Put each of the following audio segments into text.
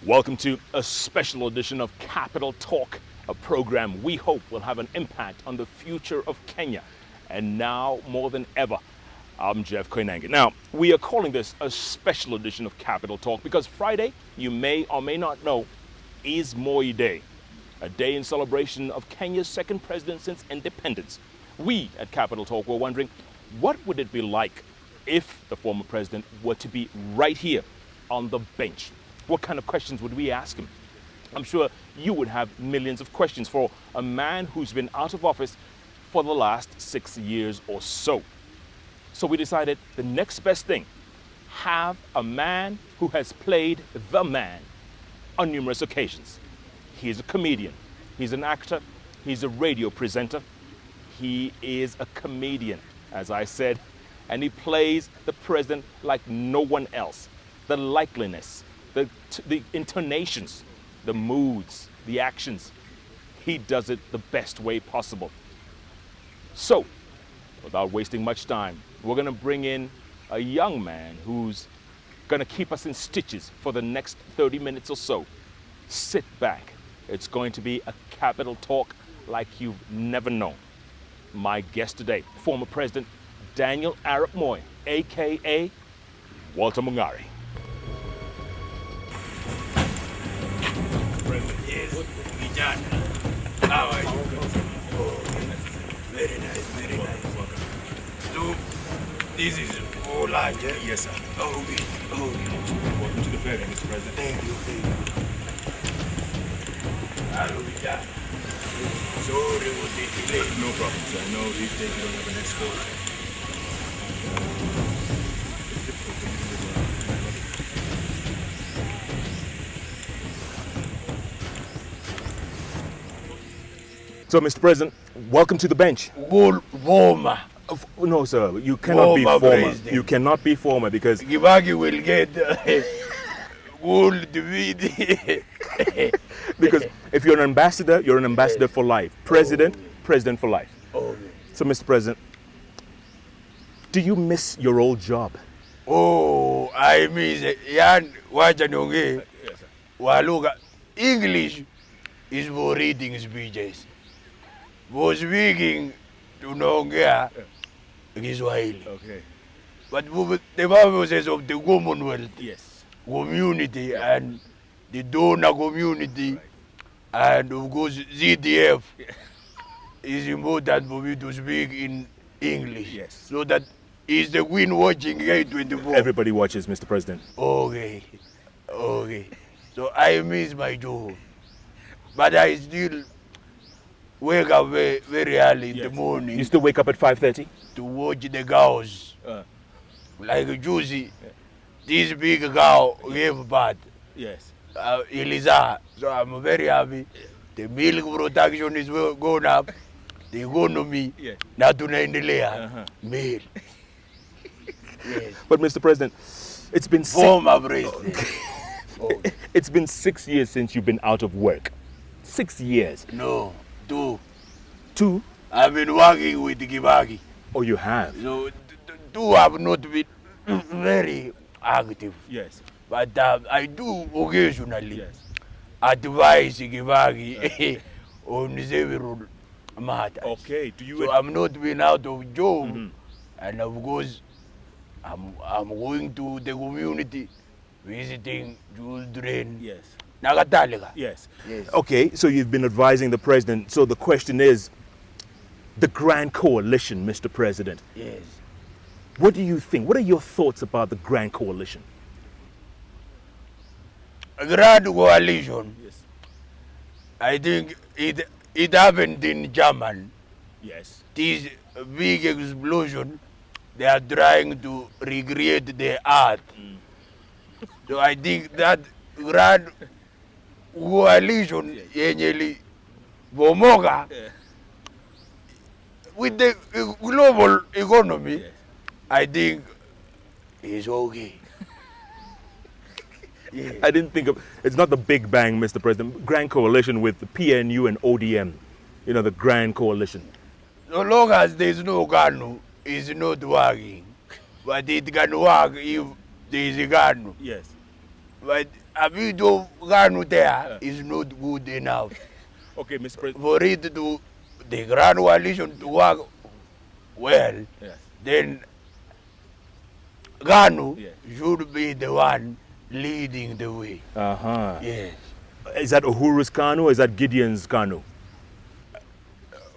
Welcome to a special edition of Capital Talk, a program we hope will have an impact on the future of Kenya. And now more than ever, I'm Jeff Koinange. Now, we are calling this a special edition of Capital Talk because Friday, you may or may not know, is Moi Day, a day in celebration of Kenya's second president since independence. We at Capital Talk were wondering, what would it be like if the former president were to be right here on the bench? What kind of questions would we ask him? I'm sure you would have millions of questions for a man who's been out of office for the last 6 years or so. So we decided the next best thing, have a man who has played the man on numerous occasions. He's a comedian, he's an actor, he's a radio presenter, he is a comedian, as I said, and he plays the president like no one else. The likeliness, the intonations, the moods, the actions, he does it the best way possible. So, without wasting much time, we're going to bring in a young man who's going to keep us in stitches for the next 30 minutes or so. Sit back. It's going to be a capital talk like you've never known. My guest today, former President Daniel Arap Moi, a.k.a. Walter Mongare. How are you? Very nice, very nice. So, this is Ola, yeah? Yes, sir. Okay. Welcome to the ferry, Mr. President. Thank you. Hello, Vijay. Sorry for the delay. No problem, sir. No, these days you don't have an escort. So, Mr. President, welcome to the bench. Former. No, sir, you cannot be former. President. You cannot be former because Kibaki will get gold DVD. because if you're an ambassador for life. President for life. Okay. So, Mr. President, do you miss your old job? Oh, I miss it. Yan, wacha niongee. Yes, sir. Waluga. English is for reading speeches. For speaking, tunaongea Kiswahili. Okay. But for the purposes of the Commonwealth, Yes. community and the donor community, and of course ZDF, is important for me to speak in English. Yes. So that is the Queen watching A24. Everybody watches, Mr. President. Okay. So I miss my job. But I still wake up very, very early in the morning You still wake up at 5:30? to watch the cows. Like Juicy, this big cow gave birth. Yes. Eliza. So I'm very happy. The milk production is going up. The economy, Yeah. na tunaendelea. Meal. Yes. But Mr. President, it's been Former president. it's been 6 years since you've been out of work. 6 years. No, 2. 2? I've been working with Kibaki. Oh, you have? So, 2 have not been very active. Yes. But I do occasionally Yes. advise Kibaki on several matters. Okay. Do you? So I'm not been out of job, and of course, I'm going to the community, visiting children. Yes. Nagatalika. Yes. Yes. Okay. So you've been advising the president. So the question is, the Grand Coalition, Mr. President. Yes. What do you think? What are your thoughts about the Grand Coalition? A grand coalition. Yes. I think it happened in Germany. Yes. This big explosion, they are trying to recreate the earth. So I think that grand coalition yenyeli bomoga with the global economy, Yes. I think is okay. Yeah. I didn't think of. It's not the Big Bang, Mr. President. Grand Coalition with the PNU and ODM. You know, the Grand Coalition. So long as there is no GANU, it's not working. But it can work if there is a GANU. Yes. But a bit of Ganu there is not good enough. Okay, Mr. President. For it to, the Grand Coalition to work well, Yes. then Ganu Yes. should be the one leading the way. Uh-huh. Yes. Is that Uhuru's Kanu or is that Gideon's Kanu?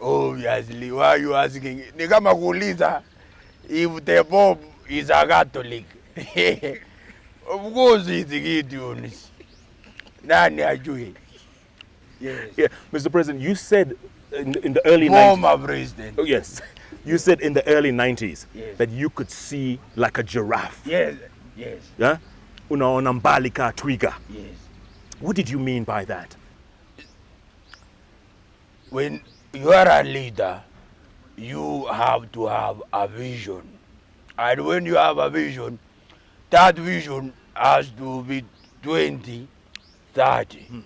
Obviously, why are you asking? Ni kama kuuliza if the Pope is a Catholic. Of course it's Gideon. Nani ajui? Yes. Yeah, Mr. President, you said in the early 90s. Former president. Oh, yes. You said in the early 90s Yes. that you could see like a giraffe. Yes. Yes. Yeah? Unaona mbali ka twiga. Yes. What did you mean by that? When you are a leader, you have to have a vision. And when you have a vision, that vision has to be 2030. Mm-hmm.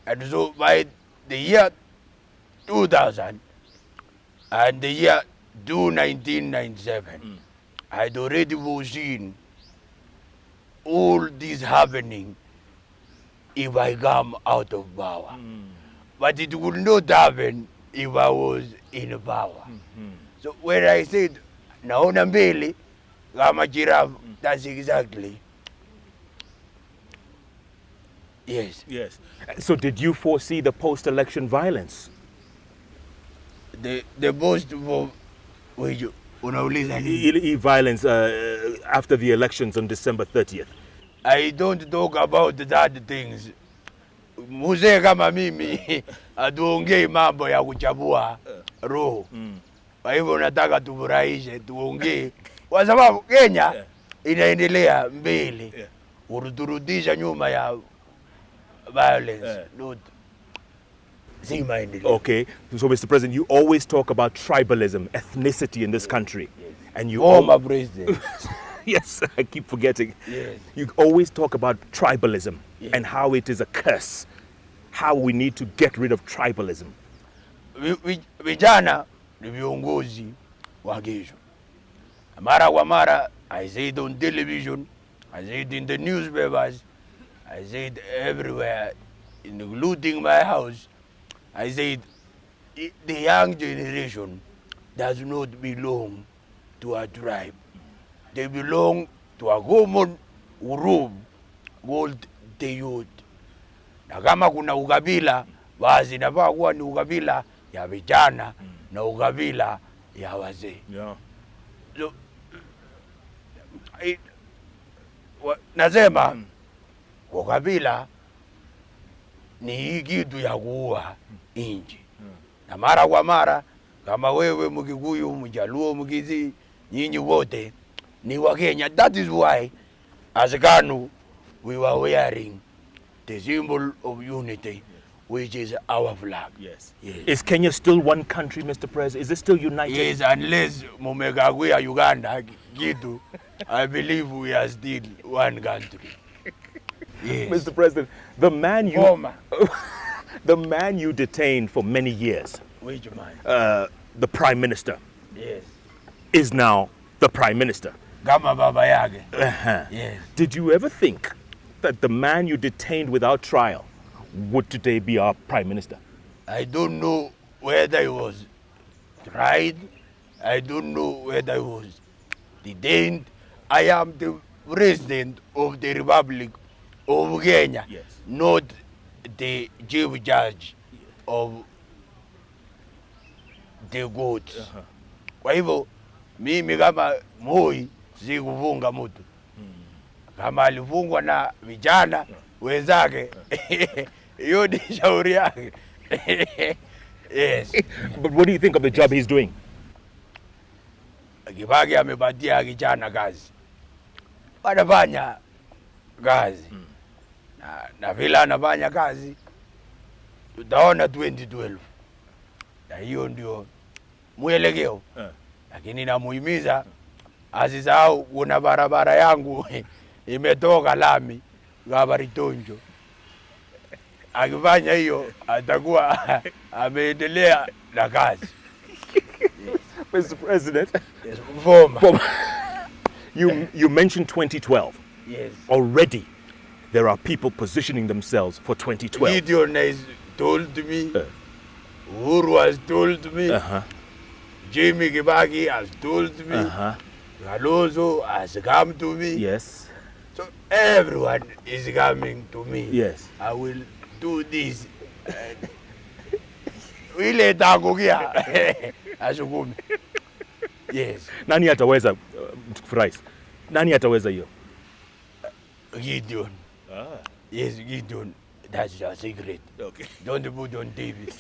And so by the year 2000 and the year 1997, I'd already foreseen all this happening if I come out of power. But it would not happen if I was in power. So when I said, naona mbele kama giraffe, that's exactly. Yes. Yes. So did you foresee the post-election violence? The most for which unauliza nini? Violence after the elections on December 30th. I don't talk about that things. Mzee kama mimi atuongei mambo ya kuchafua roho. Kwa hivyo nataka tufurahishe, tuongee kwa sababu Kenya inaendelea mbele. Uruturudisha nyuma ya violence. Not see my endeleo. Okay, so Mr. President, you always talk about tribalism, ethnicity in this country. Yes. And you Former president. Yes, I keep forgetting. Yes. You always talk about tribalism and how it is a curse, how we need to get rid of tribalism. Vijana ni viongozi wa kesho. Mara kwa mara, I say it on television, I say it in the newspapers, I say it everywhere, including my house. I said, the young generation does not belong to a tribe. They belong to a common group called the youth. Na kama kuna ukabila, basi inafaa kuwa ni ukabila ya vijana na ukabila ya wazee. Yeah. So, nasema ukabila ni hii kitu ya kuua inji. Na mara kwa mara, kama wewe Mkikuyu, Mjaluo, Mkisii, nyinyi wote ni wa Kenya. That is why as KANU we were wearing the symbol of unity, which is our flag. Yes. Yes. Is Kenya still one country, Mr. President? Is it still united? Yes, unless mumegawia Uganda kitu, I believe we are still one country. Yes. Mr. President, the man you detained for many years. Which man? The Prime Minister. Yes. Is now the Prime Minister. Kama baba yake. Yes. Did you ever think that the man you detained without trial would today be our Prime Minister? I don't know whether he was tried. I don't know whether he was detained. I am the President of the Republic of Kenya, yes, not the chief judge of the court. Kwa hivyo mimi kama Moi sikufunga mtu. Kama alifungwa na vijana wenzake, hiyo ni shauri yake. Yes. But what do you think of the job he's doing? Kibaki amepatia kijana kazi. Anafanya kazi. Na vile anafanya kazi, tutaona 2012. Na hiyo ndio mwelekeo. Lakini namuhimiza asisahau kuna barabara yangu imetoka lami Gabaritonjo. Akifanya hiyo atakuwa ameendelea na kazi. Mr. President, Yes, you mentioned 2012. Yes. Already there are people positioning themselves for 2012. Gideon has told me, Uhuru has told me, Jamie Kibaki has told me, Alonso has come to me. Yes. So everyone is coming to me. Yes. I will do this. Ile takukia asukumi. Yes. Nani ataweza rais? Nani ataweza hiyo? Gideon. Yes, Gideon. That's a secret. Okay. Don't put on TV.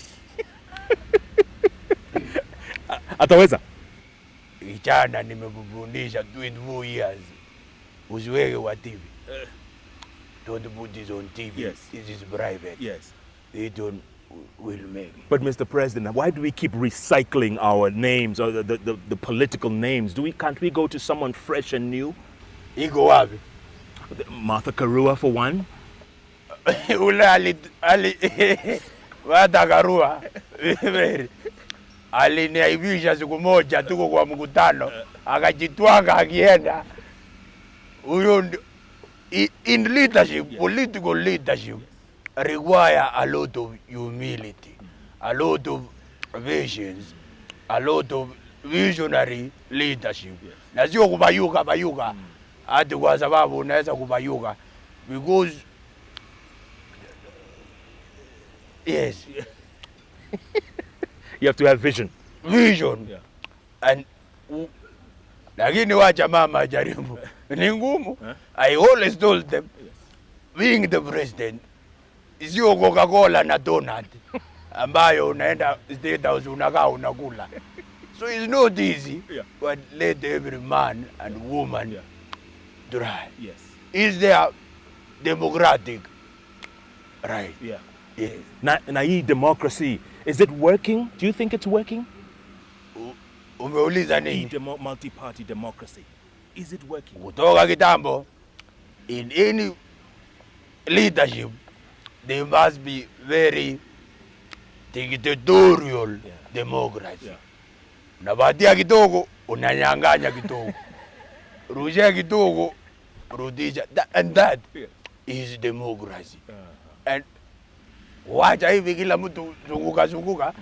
Ataweza? Kijana nimekufundisha 24 years. Usiweke wa TV. Don't put this on TV. Yes. This is private. Yes. Gideon will make it. But Mr. President, why do we keep recycling our names or the political names? Can't we go to someone fresh and new? Iko wapi? Martha Karua for one. Ule Martha Karua aliniaibisha siku moja, tuko kwa mkutano, akajitwanga akienda. Huyo in leadership, political leadership require a lot of humility, a lot of patience, a lot of visionary leadership. Na sio kubayuka hadi kwa sababu unaweza kubayuka, because yes, you have to have vision. Yeah. And lakini wacha mama jaribu ni ngumu. I always told them, being the president sio Coca-Cola na donut ambayo unaenda State House unakaa unakula. So it's not easy, but let every man and woman try. Yes. Is there democratic right? Yeah. Yes. Na hii democracy, is it working? Do you think it's working? Umeuliza nini? Multi-party democracy. Is it working? Kutoka kitambo, in any leadership, they must be very dictatorial democracy. Yeah. Unabatia kidogo, unanyang'anya kidogo. Rudisha kidogo, rudisha. And that is democracy. And wacha hivi kila mtu zunguka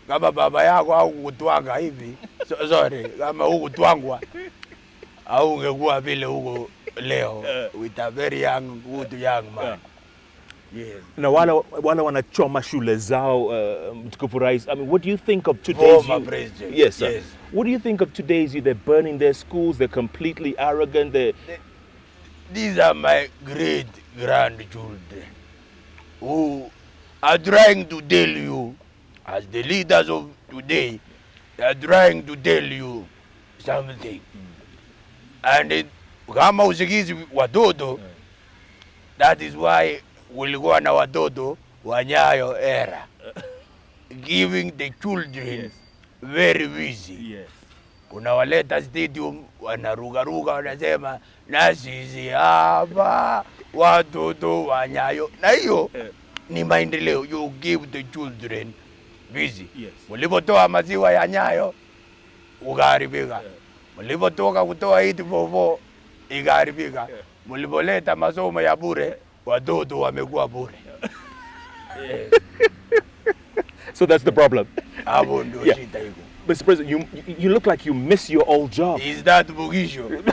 kama baba yako au kutwanga hivi. Sorry, kama hukutwangwa au ungekuwa vile huko leo with a very good young man. Yes. Na wale wanachoma shule zao mtukufu rais. I mean, what do you think of today's former president? Yes, sir. Yes. What do you think of today's youth? They're burning their schools. They're completely arrogant. These are my great grandchildren who are trying to tell you, as the leaders of today, they are trying to tell you something. And kama usikizi watoto, that is why ulikuwa na watoto wa Nyayo era, giving the children very busy. Yes. Unawaleta stadium, wanarugaruga, wanasema na sisi hapa watoto wa Nyayo. Na hiyo ni maendeleo. You give the children busy. Yes. Mlipotoa maziwa ya Nyayo ukaharibika. Mlipotoka kutoa hiti vovo ikaharibika. Mlipoleta masomo ya bure watoto wamekuwa bure. So that's the problem. Hapo ndio shida iko. Mr. President, you look like you miss your old job. Is that Bogisho?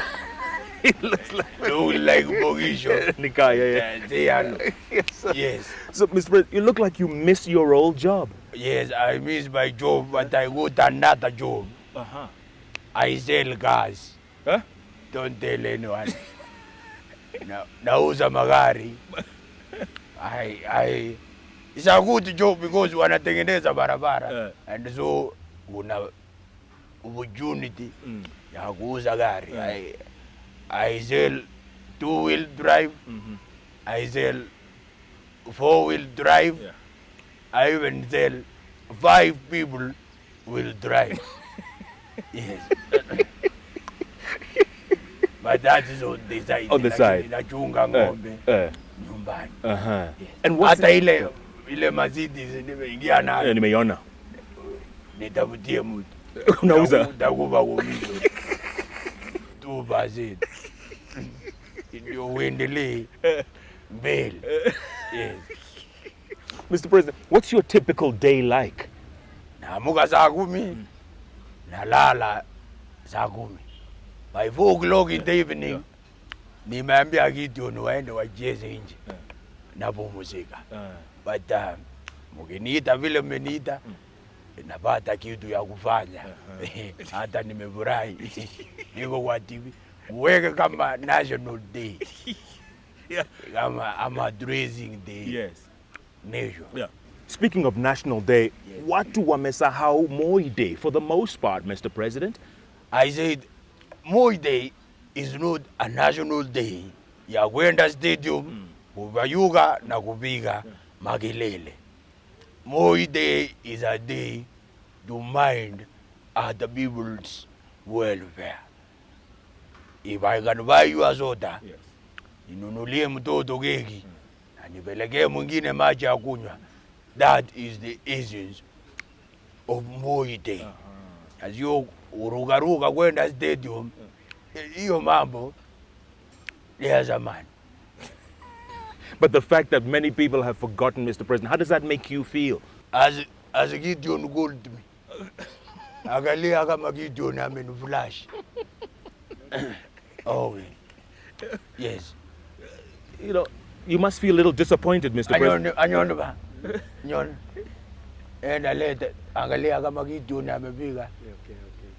It looks like Bogisho. Yeah. Yes. So, Mr. President, you look like you miss your old job. Yes, I miss my job, but I got another job. I sell gas. Huh? Don't tell anyone. Nauza magari. It's a good job because wanatengeneza barabara. And so una opportunity ya kuuza gari. I sell 2-wheel drive. I sell 4-wheel drive. I even sell 5 people will drive. Yes. But that is on the side. On the side. Inachunga ng'ombe nyumbani. Yes. And what's hata ile mazidi nimeingia nayo. Nimeiona. Nitafutie mtu. Unauza. Utakuba kumizo. Tu basi. Ndio uendelee. Bail. Yes. Mr. President, what's your typical day like? Namuka saa 10, nalala saa 10. By 4 o'clock in the evening, nimeambia Gideon waende wacheze nje napumzika. But mkiniita vile mmeniita, napata kitu ya kufanya. Hata nimefurahi. Niko kwa TV. Weke kama National Day. Kama ama dressing day. Yes. Nation. Yeah. Speaking of National Day, watu wamesahau Moi Day for the most part, Mr. President. I said, Moi Day is not a national day. Ya kwenda stadium, kuvayuka na kupiga makelele. Moi Day is a day to mind other people's welfare. If I can buy you a soda, ninunulie mtoto keki, na nipelekee mwingine maji ya kunywa, that is the essence of Moi Day. As you urugaruga kwenda stadium, hiyo mambo ya zamani. But the fact that many people have forgotten, Mr. President, how does that make you feel? As Gideon called me, agalia kama Gideon ameniflash. Oh, yes. You know, you must feel a little disappointed, Mr. President. Anyon ba? Nyon. Enda lete, angalia kama Gideon amepiga.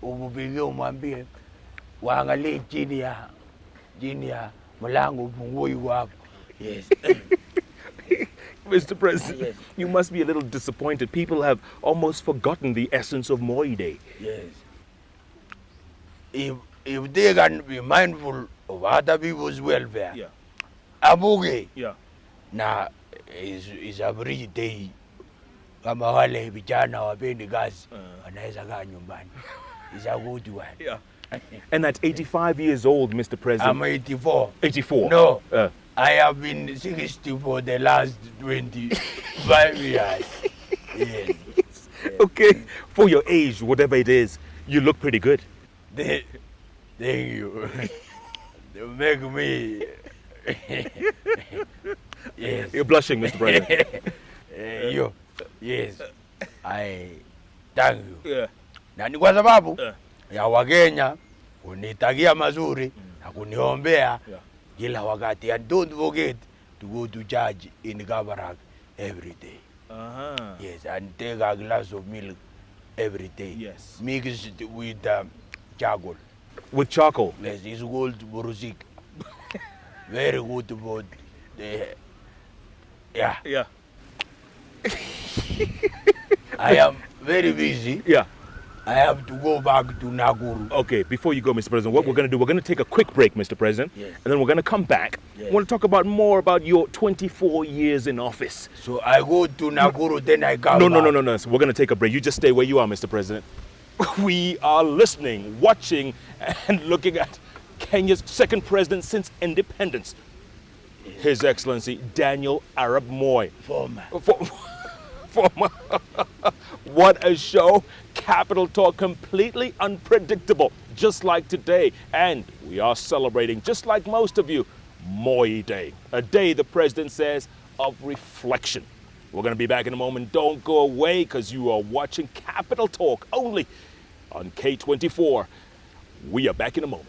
Umupige umwambie, waangalie chini ya mlango ufungue hapo. Yes. Mr. President, yes. You must be a little disappointed. People have almost forgotten the essence of Moi Day. Yes. If they can be mindful of other people's welfare, abuge. Na is a free day. Kama wale vijana wapendi kazi, wanaweza kaa nyumbani. It's a good one. And at 85 years old, Mr. President. I'm 84. 84? No. I have been 60 for the last 25 years. Yes. Okay. For your age, whatever it is, you look pretty good. Thank you. They make me... Yes. You're blushing, Mr. President. Yes. I thank you. Na ni kwa sababu ya Wakenya kunitakia mazuri na kuniombea kila wakati. And don't forget to go to church in Kabarak every day. Yes, and take a glass of milk every day. Yes. Mixed with charcoal. With charcoal? Yes, it's called borosik. Very good for the... Yeah. I am very busy. Yeah. I have to go back to Nakuru. Okay, before you go, Mr. President, what we're going to do, we're going to take a quick break, Mr. President, and then we're going to come back. We want to talk about more about your 24 years in office. So I go to Nakuru, then I come back. No. So we're going to take a break. You just stay where you are, Mr. President. We are listening, watching, and looking at Kenya's second president since independence, His Excellency Daniel Arap Moi. Former. What a show. Capital Talk, completely unpredictable, just like today. And we are celebrating, just like most of you, Moi Day. A day, the president says, of reflection. We're going to be back in a moment. Don't go away, because you are watching Capital Talk only on K24. We are back in a moment.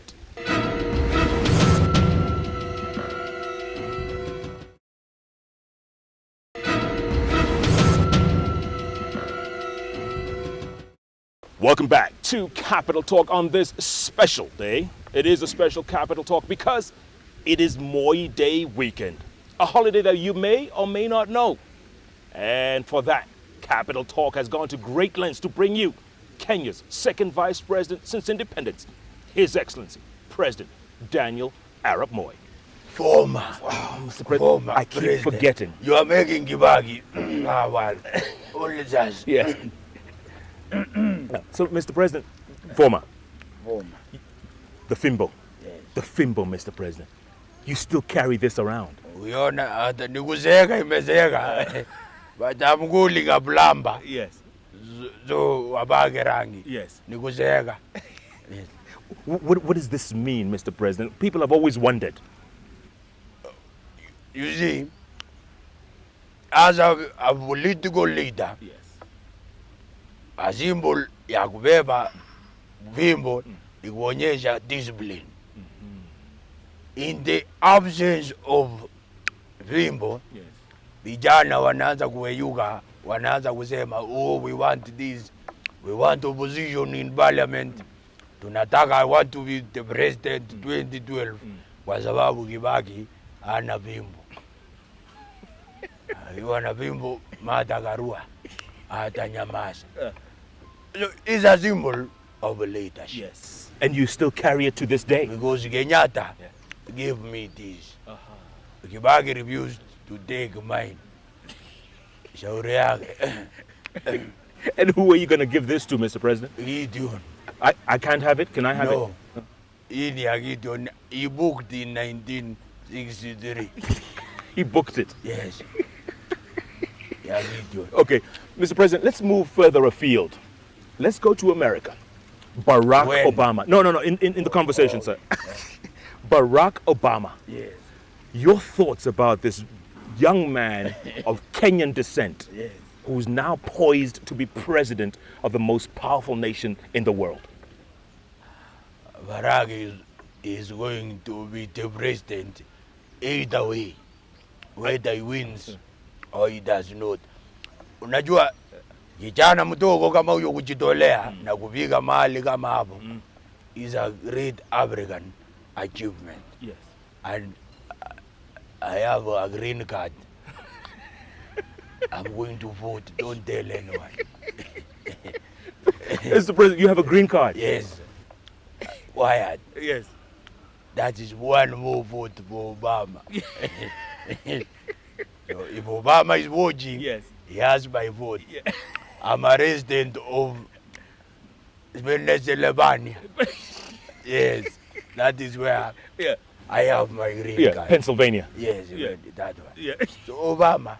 Welcome back to Capital Talk on this special day. It is a special Capital Talk because it is Moi Day weekend, a holiday that you may or may not know. And for that, Capital Talk has gone to great lengths to bring you Kenya's second vice president since independence, His Excellency President Daniel Arap Moi. Former. Mr. President, I keep forgetting. You are making Kibaki. Only just. Yes. So, Mr. President, former. The Fimbo. Yes. The Fimbo, Mr. President. You still carry this around. Uiona hata nikuzeka imezeka. But I'm going a plumber. Yes. So wabage rangi. Yes. Nikuzeka. Yes. What does this mean, Mr. President? People have always wondered. you see, as a political leader, yes, a symbol ya kubeba vimbo ikuonyesha discipline. In the absence of vimbo, yes, vijana wanaanza kuweyuka, wanaanza kusema, oh, we want this, we want opposition in parliament, tunataka, I want to be the president 2012, kwa sababu Kibaki hana vimbo. Akiwa na vimbo, Martha Karua atanyamaza. So it's a symbol of leadership. yes. And you still carry it to this day? Because Kenyatta gave me this. Kibaki refused to take mine. Shauri yake. And who are you going to give this to, Mr. President? Gideon. I can't have it? Can I have it? No. Gideon, he booked in 1963. He booked it. Yes. Gideon. Okay, Mr. President, let's move further afield. Let's go to America. Barack Obama. No, in the conversation, sir. Barack Obama. Yes. Your thoughts about this young man of Kenyan descent, Yes. who's now poised to be president of the most powerful nation in the world? Barack is going to be the president either way, whether he wins or he does not. Unajua, kijana mdogo kama huyo kujitolea na kupiga mahali kama hapo is a great African achievement. Yes. And I have a green card. I'm going to vote. Don't tell anyone. Mr. President, you have a green card? Yes. Wyatt. Yes. That is one more vote for Obama. So if Obama is watching, Yes. he has my vote. Yeah. I'm a resident of Pennsylvania. Yes, that is where I have my green card. Pennsylvania. Yes, that one. Yeah. So Obama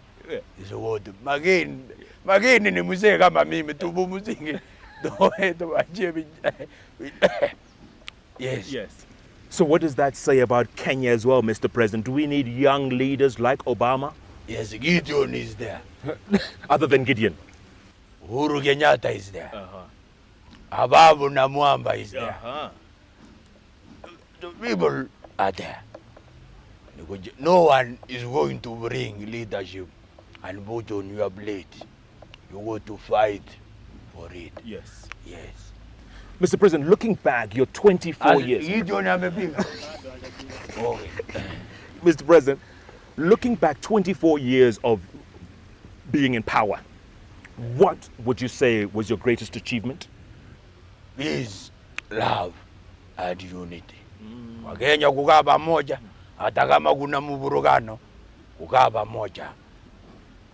is a vote. Mageni ni mzee kama mimi, tubu mzingi. Yes. Yes. So what does that say about Kenya as well, Mr. President? Do we need young leaders like Obama? Yes, Gideon is there. Other than Gideon? Uhuru Kenyatta is there. Ababu na Mwamba is there. The people are there. No one is going to bring leadership and put on your plate. You go to fight for it. Yes. Yes. Mr. President, looking back, your 24 years. Gideon amepiga. Okay. Mr. President, looking back 24 years of being in power, what would you say was your greatest achievement? Peace, love, and unity. Wakenya kukaa pamoja, hata kama kuna mvurugano, kukaa pamoja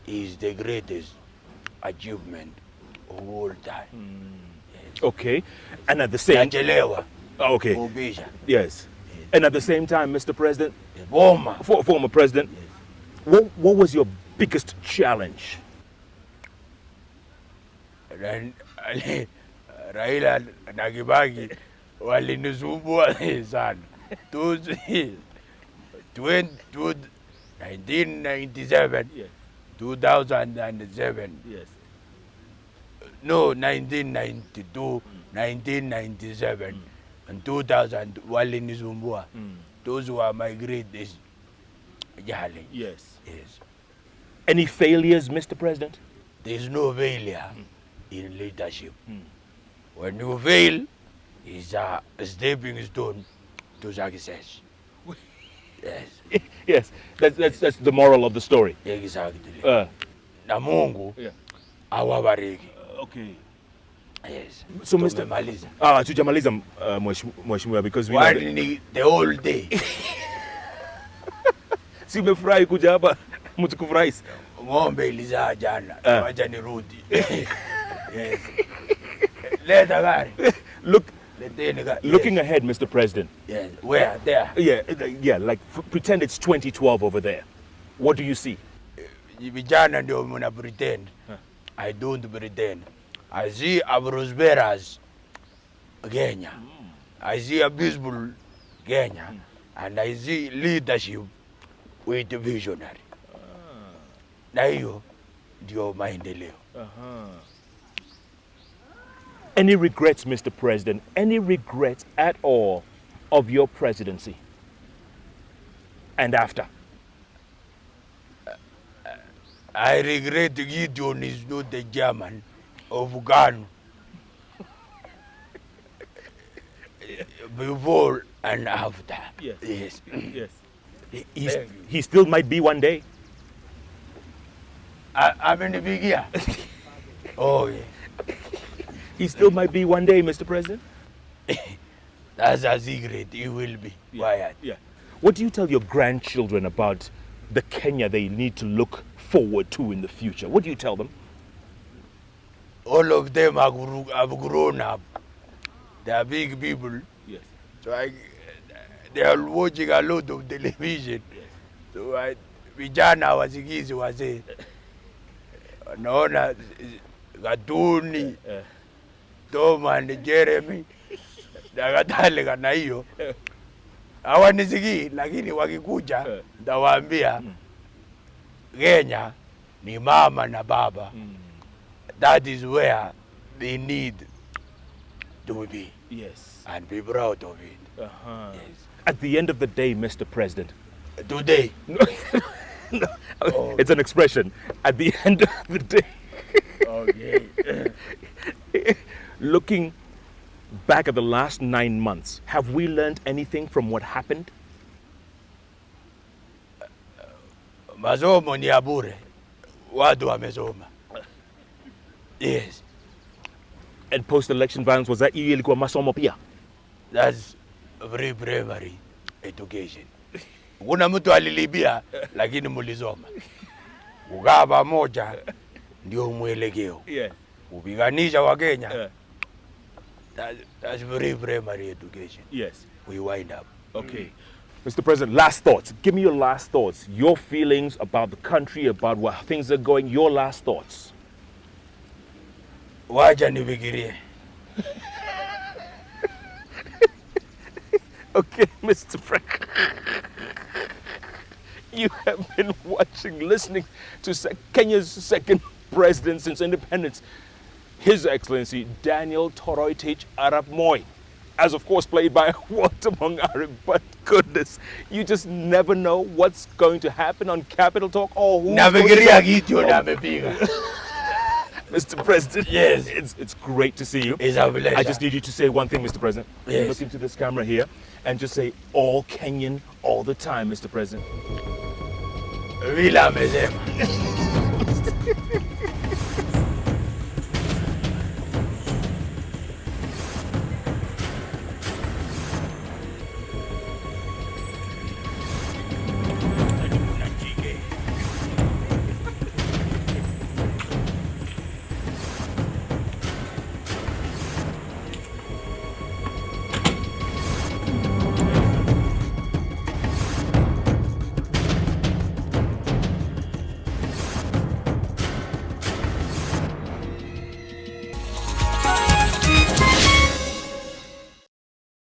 is the greatest achievement of all time. Yes. Okay, and at the same time, okay, yes, and at the same time, Mr. President, former president, yes. What was your biggest challenge? Raila na Kibaki walinisumbua sana. 1997, yes. 2007, yes. No, 1992, 1997, and 2000 walinisumbua. Those were my greatest challenge. Yes. Yes. Any failures, Mr. President? There is no failure in leadership. When you fail, it's a stepping stone to success. Yes. Yes, that's the moral of the story. Exactly. Na Mungu awabariki. Okay. Yes. So Mr. Tujamaliza mheshimiwa, because we know the whole day. Si umefurahi kuja hapa mtukufurahi. Ng'ombe ilizaa jana, wacha nirudi. Yes. Leta gari. Looking ahead, Mr. President. Yes. Where? There? Yeah, like pretend it's 2012 over there. What do you see? Vijana ndio mna pretend. I don't pretend. I see a prosperous Kenya. I see a peaceful Kenya. And I see leadership with visionary. Na hiyo ndio maendeleo. Any regrets, Mr. President? Any regrets at all of your presidency and after? I regret Gideon is not the German of Ghana. Before and after. Yes. Yes. Yes. He still might be one day. I'm in the big year. Oh, yeah. He still might be one day, Mr. President. That's a secret. He will be. Quiet. Yeah. What do you tell your grandchildren about the Kenya they need to look forward to in the future? What do you tell them? All of them have grown up. They are big people. Yes. So they are watching a lot of television. Yes. So vijana wasikizi wazee wanaona katuni Tom and Jeremy na kadhalika na hiyo hawanisikii, lakini wakikuja nitawaambia Kenya ni mama na baba. That is where they need to be. Yes. And be proud of it. Yes. At the end of the day, Mr. President. Today. No, it's an expression. At the end of the day. Okay. Looking back at the last 9 months, have we learned anything from what happened? Masomo ni ya bure. Watu wamesoma. Yes. And post-election violence, was that ilikuwa masomo pia? That's very primary education. Kuna mtu alilibia lakini mulisoma. Kukaa pamoja ndio mwelekeo. Yeah. Kupiganisha wa Kenya. That's very primary education. Yes. We wind up. Okay. Mr. President, last thoughts. Give me your last thoughts. Your feelings about the country, about where things are going. Your last thoughts. Wacha nifikirie. Okay, Mr. Frank. You have been listening to Kenya's second president since independence, His Excellency Daniel Toroitich Arap Moi, as of course played by Walter Mongare. But goodness, you just never know what's going to happen on Capital Talk or who's going to... Mr. President, yes, it's great to see you. It's a pleasure. I just need you to say one thing, Mr. President. Yes. Look into this camera here and just say all Kenyan all the time, Mr. President. Vila amesema.